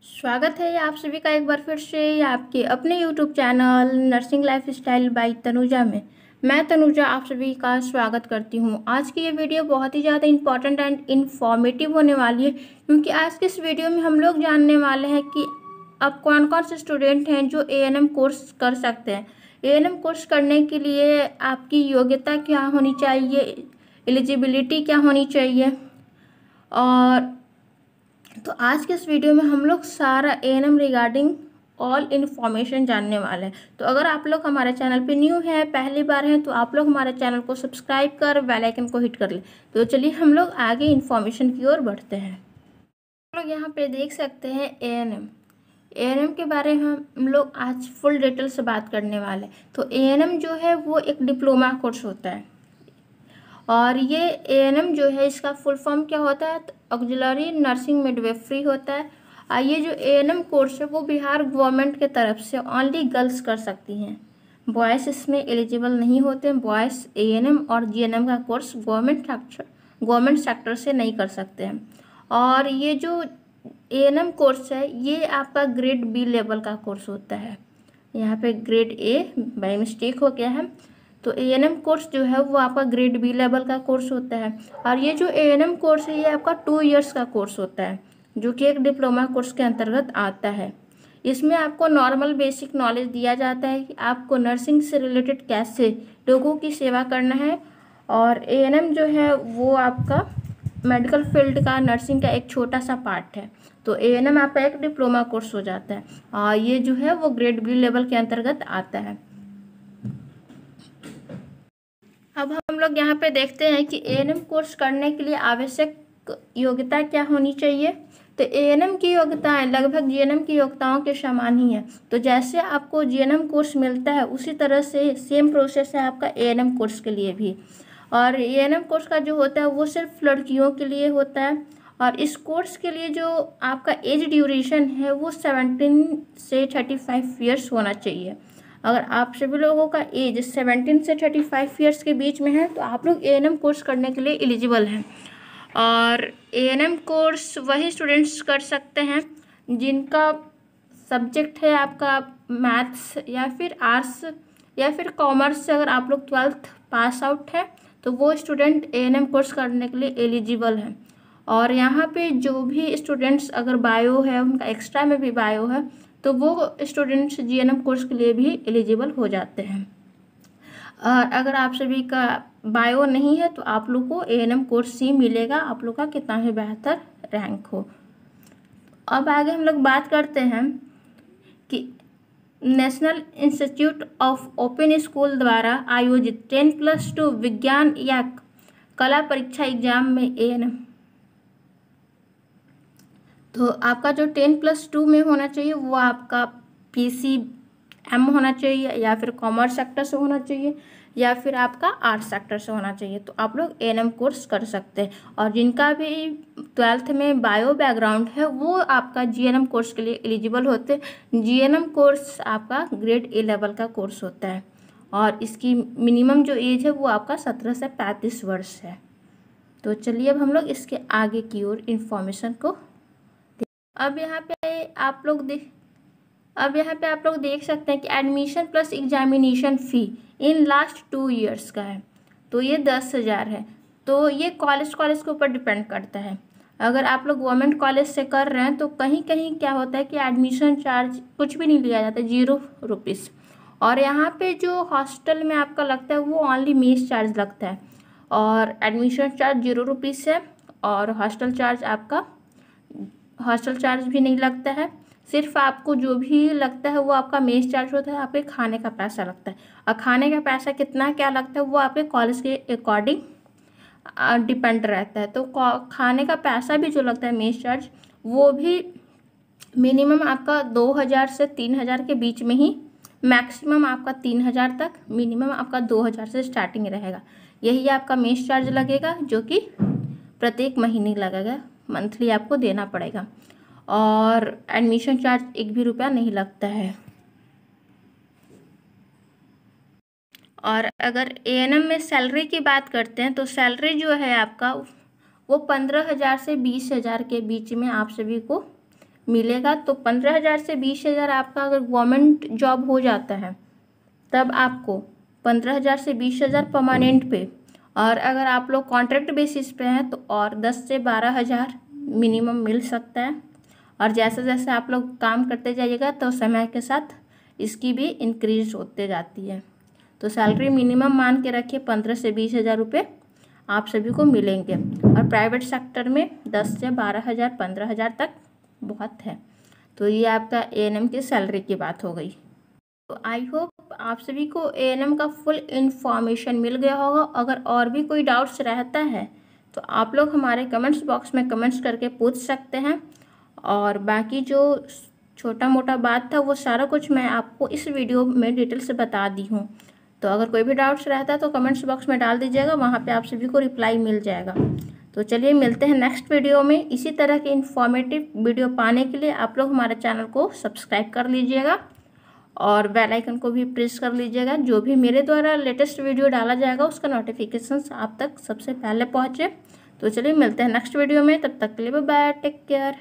स्वागत है आप सभी का एक बार फिर से आपके अपने YouTube channel nursing lifestyle by Tanuja में। मैं तनुजा आप सभी का स्वागत करती हूं। आज की ये वीडियो बहुत ही ज़्यादा इंपॉर्टेंट एंड इन्फॉर्मेटिव होने वाली है, क्योंकि आज के इस वीडियो में हम लोग जानने वाले हैं कि अब कौन कौन से स्टूडेंट हैं जो ANM कोर्स कर सकते हैं। ANM कोर्स करने के लिए आपकी योग्यता क्या होनी चाहिए, एलिजिबिलिटी क्या होनी चाहिए, और तो आज के इस वीडियो में हम लोग सारा ANM रिगार्डिंग ऑल इन्फॉर्मेशन जानने वाले हैं। तो अगर आप लोग हमारे चैनल पे न्यू हैं, पहली बार हैं, तो आप लोग हमारे चैनल को सब्सक्राइब कर बेल आइकन को हिट कर लें। तो चलिए हम लोग आगे इन्फॉर्मेशन की ओर बढ़ते हैं। हम लोग यहाँ पे देख सकते हैं ANM के बारे में हम लोग आज फुल डिटेल से बात करने वाले हैं। तो ANM जो है वो एक डिप्लोमा कोर्स होता है, और ये ANM जो है इसका फुल फॉर्म क्या होता है, तो ऑक्सिलरी नर्सिंग मिडवाइफरी होता है। और ये जो ANM कोर्स है वो बिहार गवर्नमेंट के तरफ से ओनली गर्ल्स कर सकती हैं, बॉयज़ इसमें एलिजिबल नहीं होते हैं। बॉयज़ ANM और GNM का कोर्स गवर्नमेंट सेक्टर से नहीं कर सकते हैं। और ये जो ANM कोर्स है ये आपका ग्रेड B लेवल का कोर्स होता है। यहाँ पे ग्रेड A बाय मिस्टेक हो गया है। तो ANM कोर्स जो है वो आपका ग्रेड B लेवल का कोर्स होता है। और ये जो ANM कोर्स है ये आपका 2 इयर्स का कोर्स होता है, जो कि एक डिप्लोमा कोर्स के अंतर्गत आता है। इसमें आपको नॉर्मल बेसिक नॉलेज दिया जाता है कि आपको नर्सिंग से रिलेटेड कैसे लोगों की सेवा करना है। और ANM जो है वो आपका मेडिकल फील्ड का नर्सिंग का एक छोटा सा पार्ट है। तो ANM आपका एक डिप्लोमा कोर्स हो जाता है, और ये जो है वो ग्रेड B लेवल के अंतर्गत आता है। अब हम लोग यहाँ पे देखते हैं कि ANM कोर्स करने के लिए आवश्यक योग्यता क्या होनी चाहिए। तो ANM की योग्यताएं लगभग GNM की योग्यताओं के समान ही है। तो जैसे आपको GNM कोर्स मिलता है उसी तरह से सेम प्रोसेस है आपका ANM कोर्स के लिए भी। और ANM कोर्स का जो होता है वो सिर्फ लड़कियों के लिए होता है। और इस कोर्स के लिए जो आपका एज ड्यूरेशन है वो 17 से 35 ईयर्स होना चाहिए। अगर आप सभी लोगों का एज 17 से 35 ईयर्स के बीच में है तो आप लोग ANM कोर्स करने के लिए एलिजिबल हैं। और ANM कोर्स वही स्टूडेंट्स कर सकते हैं जिनका सब्जेक्ट है आपका मैथ्स या फिर आर्ट्स या फिर कॉमर्स से। अगर आप लोग 12th पास आउट है तो वो स्टूडेंट ANM कोर्स करने के लिए एलिजिबल हैं। और यहाँ पे जो भी स्टूडेंट्स अगर बायो है, उनका एक्स्ट्रा में भी बायो है, तो वो स्टूडेंट्स GNM कोर्स के लिए भी एलिजिबल हो जाते हैं। और अगर आप सभी का बायो नहीं है तो आप लोग को ANM कोर्स ही मिलेगा, आप लोग का कितना भी बेहतर रैंक हो। अब आगे हम लोग बात करते हैं कि national institute of open school द्वारा आयोजित 10+2 विज्ञान या कला परीक्षा एग्जाम में ANM, तो आपका जो 10+2 में होना चाहिए वो आपका PCM होना चाहिए, या फिर कॉमर्स सेक्टर से होना चाहिए, या फिर आपका आर्ट्स सेक्टर से होना चाहिए। तो आप लोग ANM कोर्स कर सकते हैं। और जिनका भी 12th में बायो बैकग्राउंड है वो आपका GNM कोर्स के लिए एलिजिबल होते हैं। GNM कोर्स आपका ग्रेड A लेवल का कोर्स होता है, और इसकी मिनिमम जो एज है वो आपका 17 से 35 वर्ष है। तो चलिए अब हम लोग इसके आगे की ओर इन्फॉर्मेशन को अब यहाँ पे आप लोग देख सकते हैं कि admission plus examination fee in last 2 years का है। तो ये 10,000 है। तो ये कॉलेज के ऊपर डिपेंड करता है। अगर आप लोग गवर्नमेंट कॉलेज से कर रहे हैं तो कहीं कहीं क्या होता है कि एडमिशन चार्ज कुछ भी नहीं लिया जाता, 0 रुपीज़। और यहाँ पे जो हॉस्टल में आपका लगता है वो ओनली मेस चार्ज लगता है, और एडमिशन चार्ज 0 रुपीज़ है। और हॉस्टल चार्ज भी नहीं लगता है। सिर्फ आपको जो भी लगता है वो आपका मेस चार्ज होता है, आपके खाने का पैसा लगता है। और खाने का पैसा कितना क्या लगता है वो आपके कॉलेज के अकॉर्डिंग डिपेंड रहता है। तो खाने का पैसा भी जो लगता है मेस चार्ज, वो भी मिनिमम आपका 2,000 से 3,000 के बीच में ही, मैक्सिमम आपका 3,000 तक, मिनिमम आपका 2,000 से स्टार्टिंग रहेगा। यही आपका मेस चार्ज लगेगा, जो कि प्रत्येक महीने लगेगा, मंथली आपको देना पड़ेगा। और एडमिशन चार्ज 1 भी रुपया नहीं लगता है। और अगर ANM में सैलरी की बात करते हैं तो सैलरी जो है आपका वो 15,000 से 20,000 के बीच में आप सभी को मिलेगा। तो 15,000 से 20,000 आपका अगर गवर्नमेंट जॉब हो जाता है तब आपको 15,000 से 20,000 परमानेंट पे, और अगर आप लोग कॉन्ट्रैक्ट बेसिस पे हैं तो और 10 से 12,000 मिनिमम मिल सकता है। और जैसे जैसे आप लोग काम करते जाइएगा तो समय के साथ इसकी भी इंक्रीज होते जाती है। तो सैलरी मिनिमम मान के रखिए 15 से 20,000 रुपये आप सभी को मिलेंगे। और प्राइवेट सेक्टर में 10 से 12,000 15,000 तक बहुत है। तो ये आपका एएनएम की सैलरी की बात हो गई। तो आई होप आप सभी को एएनएम का फुल इन्फॉर्मेशन मिल गया होगा। अगर और भी कोई डाउट्स रहता है तो आप लोग हमारे कमेंट्स बॉक्स में कमेंट्स करके पूछ सकते हैं। और बाकी जो छोटा मोटा बात था वो सारा कुछ मैं आपको इस वीडियो में डिटेल से बता दी हूँ। तो अगर कोई भी डाउट्स रहता है तो कमेंट्स बॉक्स में डाल दीजिएगा, वहाँ पे आप सभी को रिप्लाई मिल जाएगा। तो चलिए मिलते हैं नेक्स्ट वीडियो में। इसी तरह के इन्फॉर्मेटिव वीडियो पाने के लिए आप लोग हमारे चैनल को सब्सक्राइब कर लीजिएगा और बेल आइकन को भी प्रेस कर लीजिएगा। जो भी मेरे द्वारा लेटेस्ट वीडियो डाला जाएगा उसका नोटिफिकेशंस आप तक सबसे पहले पहुँचे। तो चलिए मिलते हैं नेक्स्ट वीडियो में, तब तक के लिए बाय बाय, टेक केयर।